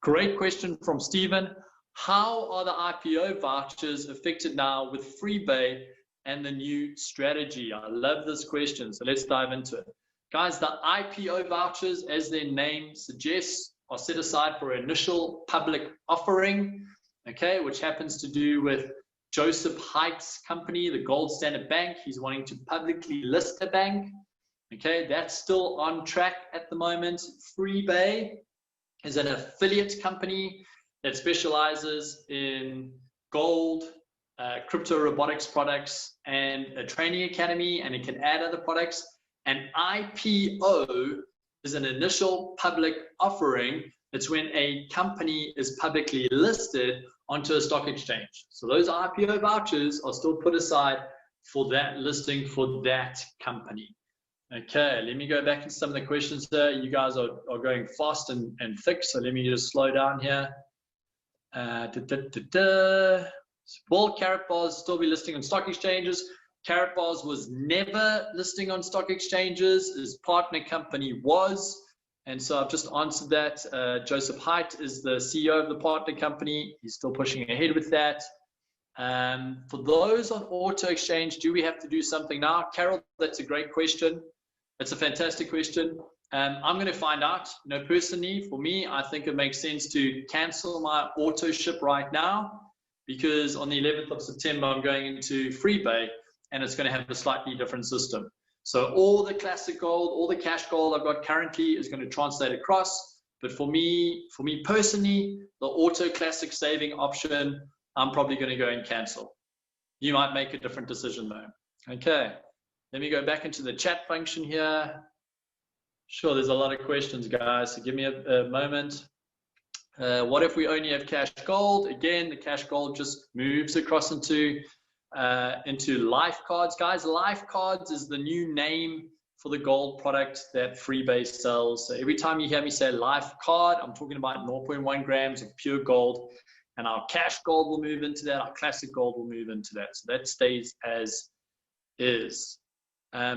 Great question from Stephen. How are the IPO vouchers affected now with Freebay and the new strategy? I love this question, so let's dive into it. Guys, the IPO vouchers, as their name suggests, are set aside for initial public offering, okay, which happens to do with Joseph Haight's company, the Gold Standard Bank. He's wanting to publicly list a bank, okay, that's still on track at the moment. Freebay is an affiliate company that specializes in gold, crypto robotics products, and a training academy, and it can add other products. An IPO is an initial public offering. It's when a company is publicly listed onto a stock exchange. So those IPO vouchers are still put aside for that listing for that company. Okay, let me go back into some of the questions there. You guys are going fast and thick, so let me just slow down here. Will Karatbars still be listing on stock exchanges? Karatbars was never listing on stock exchanges. His partner company was, and so I've just answered that. Joseph Haight is the CEO of the partner company. He's still pushing ahead with that. For those on auto exchange, do we have to do something now? Carol, that's a great question. That's a fantastic question. I'm going to find out. You know, personally, for me, I think it makes sense to cancel my auto ship right now, because on the 11th of September, I'm going into Freebay, and it's going to have a slightly different system. So all the classic gold, all the cash gold I've got currently is going to translate across. But for me personally, the auto classic saving option, I'm probably going to go and cancel. You might make a different decision though. Okay, let me go back into the chat function here. Sure, there's a lot of questions, guys, so give me a moment. What if we only have cash gold? Again, the cash gold just moves across into life cards. Guys, life cards is the new name for the gold product that Freebay sells. So every time you hear me say life card, I'm talking about 0.1 grams of pure gold, and our cash gold will move into that. Our classic gold will move into that. So that stays as is.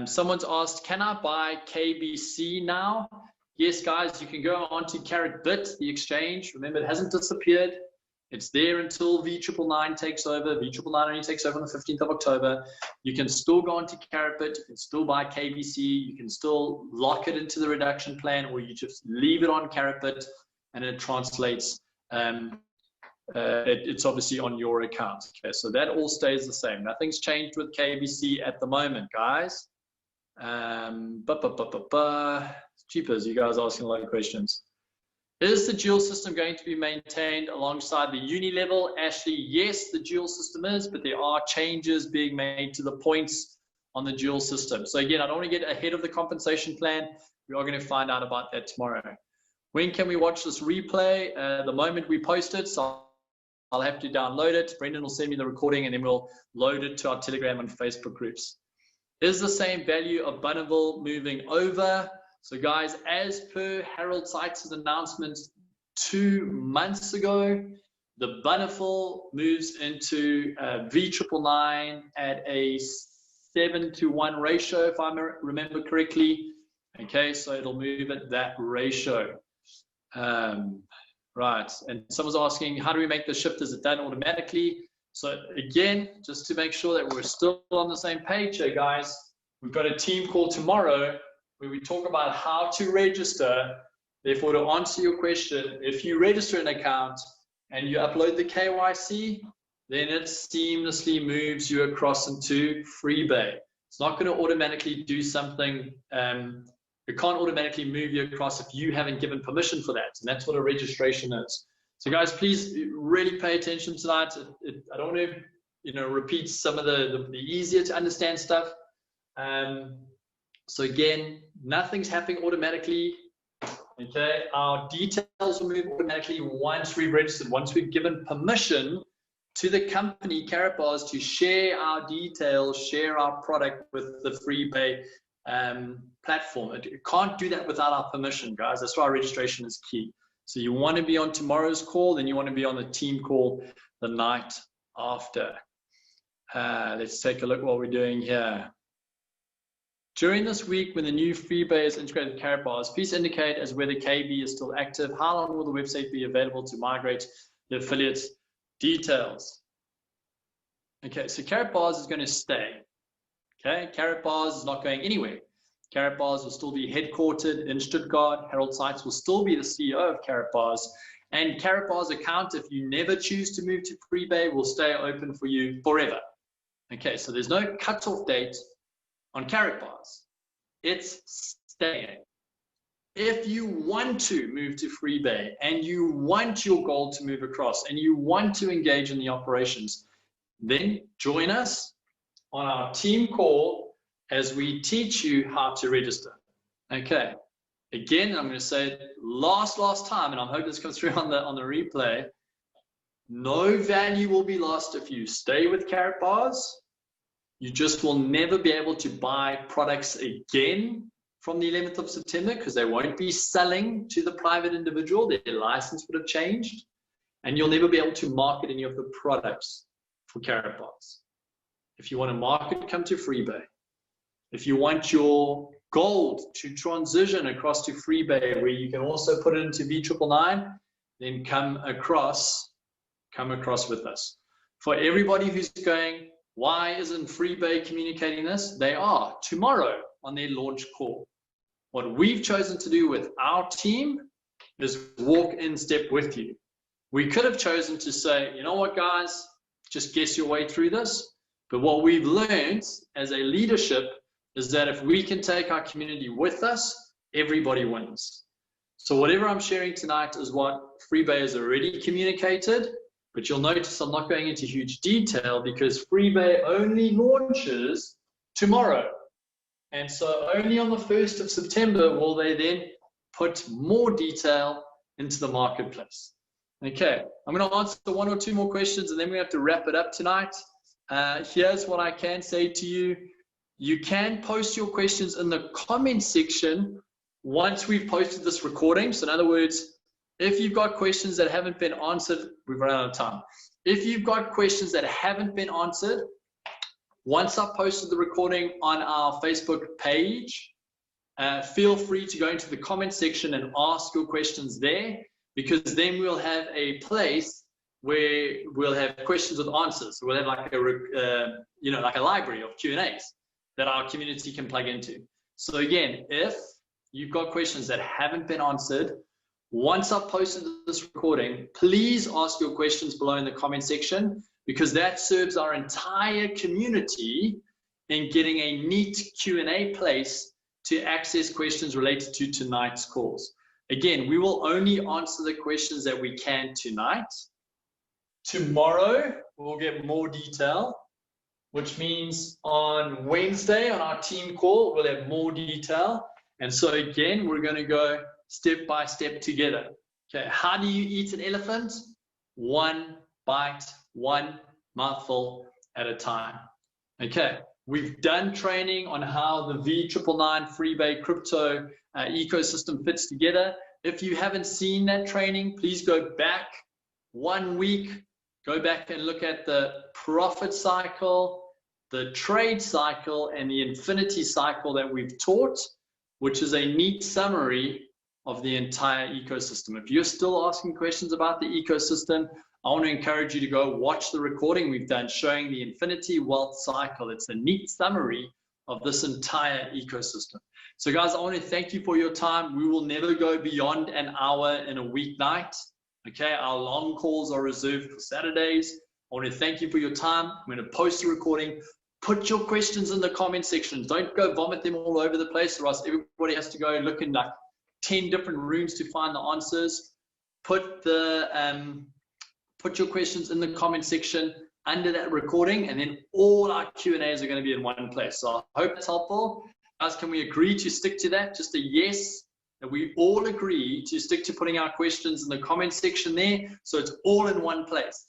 Someone's asked, can I buy KBC now? Yes, guys, you can go on to Karatbars, the exchange. Remember, it hasn't disappeared. It's there until V999 takes over. V999 only takes over on the 15th of October. You can still go on to Karatbars. You can still buy KBC. You can still lock it into the reduction plan, or you just leave it on Karatbars and it translates. It's obviously on your account. Okay, so that all stays the same. Nothing's changed with KBC at the moment, guys. Cheapers, you guys are asking a lot of questions. Is the dual system going to be maintained alongside the uni level? Ashley, yes, the dual system is, but there are changes being made to the points on the dual system. So again, I don't want to get ahead of the compensation plan. We are going to find out about that tomorrow. When can we watch this replay? The moment we post it, so I'll have to download it. Brendan will send me the recording, and then we'll load it to our Telegram and Facebook groups. Is the same value of Bonneville moving over? So guys, as per Harold Sykes' announcement 2 months ago, the Bonneville moves into V999 at a 7-to-1 ratio, if I remember correctly. Okay, so it'll move at that ratio. Right, and someone's asking, how do we make the shift? Is it done automatically? So again, just to make sure that we're still on the same page here, guys, we've got a team call tomorrow where we talk about how to register. Therefore, to answer your question, if you register an account and you upload the KYC, then it seamlessly moves you across into Freebay. It's not going to automatically do something. It can't automatically move you across if you haven't given permission for that. And that's what a registration is. So guys, please really pay attention tonight. I don't want to, repeat some of the easier to understand stuff. So again, nothing's happening automatically. Okay, our details will move automatically once we've registered, once we've given permission to the company Karatbars to share our details, share our product with the Freebay platform. It can't do that without our permission, guys. That's why registration is key. So you want to be on tomorrow's call, then you want to be on the team call the night after. Let's take a look what we're doing here. During this week, when the new Freebay is integrated with Karatbars, please indicate as whether KB is still active. How long will the website be available to migrate the affiliates details? Okay, so Karatbars is going to stay. Okay, Karatbars is not going anywhere. Karatbars will still be headquartered in Stuttgart. Harold Sykes will still be the CEO of Karatbars. And Karatbars account, if you never choose to move to Freebay, will stay open for you forever. Okay, so there's no cutoff date on Karatbars. It's staying. If you want to move to Freebay and you want your goal to move across and you want to engage in the operations, then join us on our team call as we teach you how to register. Okay, again, I'm going to say it last time, and I'm hoping this comes through on the replay. No value will be lost if you stay with Karatbars. You just will never be able to buy products again from the 11th of September because they won't be selling to the private individual. Their license would have changed, and you'll never be able to market any of the products for Karatbars. If you want to market, come to Freebay. If you want your gold to transition across to Freebay, where you can also put it into V999, then come across with us. For everybody who's going, why isn't Freebay communicating this? They are tomorrow on their launch call. What we've chosen to do with our team is walk in step with you. We could have chosen to say, you know what, guys, just guess your way through this. But what we've learned as a leadership is that if we can take our community with us, everybody wins. So whatever I'm sharing tonight is what Freebay has already communicated, but you'll notice I'm not going into huge detail because Freebay only launches tomorrow. And so only on the 1st of September will they then put more detail into the marketplace. Okay, I'm going to answer 1 or 2 more questions and then we have to wrap it up tonight. Here's what I can say to you. You can post your questions in the comment section once we've posted this recording. So in other words, if you've got questions that haven't been answered, we've run out of time. If you've got questions that haven't been answered, once I've posted the recording on our Facebook page, feel free to go into the comment section and ask your questions there, because then we'll have a place where we'll have questions with answers. We'll have like a, like a library of Q&As that our community can plug into. So again, if you've got questions that haven't been answered, once I've posted this recording, please ask your questions below in the comment section, because that serves our entire community in getting a neat Q&A place to access questions related to tonight's calls. Again, we will only answer the questions that we can tonight. Tomorrow, we'll get more detail, which means on Wednesday on our team call, we'll have more detail. And so again, we're going to go step by step together. Okay, how do you eat an elephant? 1 bite, 1 mouthful at a time. Okay, We've done training on how the V999 Freebay crypto ecosystem fits together. If you haven't seen that training, please go back 1 week, go back and look at the profit cycle, the trade cycle, and the infinity cycle that we've taught, which is a neat summary of the entire ecosystem. If you're still asking questions about the ecosystem, I want to encourage you to go watch the recording we've done showing the infinity wealth cycle. It's a neat summary of this entire ecosystem. So guys, I want to thank you for your time. We will never go beyond an hour in a weeknight. Okay, our long calls are reserved for Saturdays. I want to thank you for your time. I'm going to post a recording. Put your questions in the comment section. Don't go vomit them all over the place, or else everybody has to go look in like 10 different rooms to find the answers. Put your questions in the comment section under that recording, and then all our Q&As are going to be in one place. So I hope it's helpful. Guys, can we agree to stick to that? Just a yes, that we all agree to stick to putting our questions in the comment section there, so it's all in one place.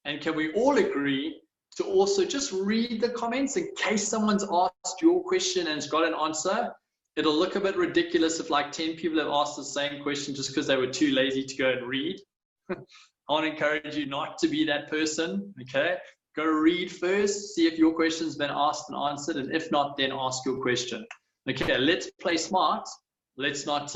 And can we all agree to also just read the comments in case someone's asked your question and has got an answer? It'll look a bit ridiculous if like 10 people have asked the same question just because they were too lazy to go and read. I want to encourage you not to be that person, okay? Go read first, see if your question's been asked and answered, and if not, then ask your question. Okay, let's play smart. Let's not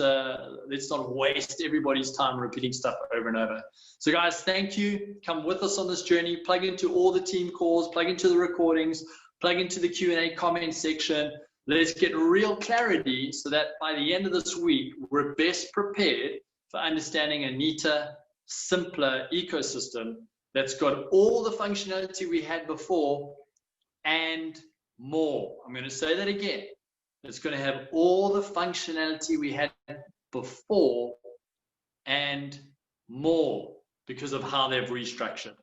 waste everybody's time repeating stuff over and over. So guys, thank you. Come with us on this journey. Plug into all the team calls, plug into the recordings, plug into the Q&A comment section. Let's get real clarity so that by the end of this week, we're best prepared for understanding a neater, simpler ecosystem that's got all the functionality we had before and more. I'm going to say that again. It's going to have all the functionality we had before and more because of how they've restructured.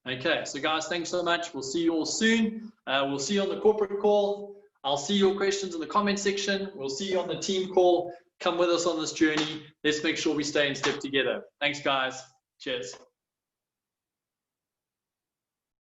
Okay, so guys, thanks so much. We'll see you all soon. We'll see you on the corporate call. I'll see your questions in the comment section. We'll see you on the team call. Come with us on this journey. Let's make sure we stay in step together. Thanks, guys. Cheers.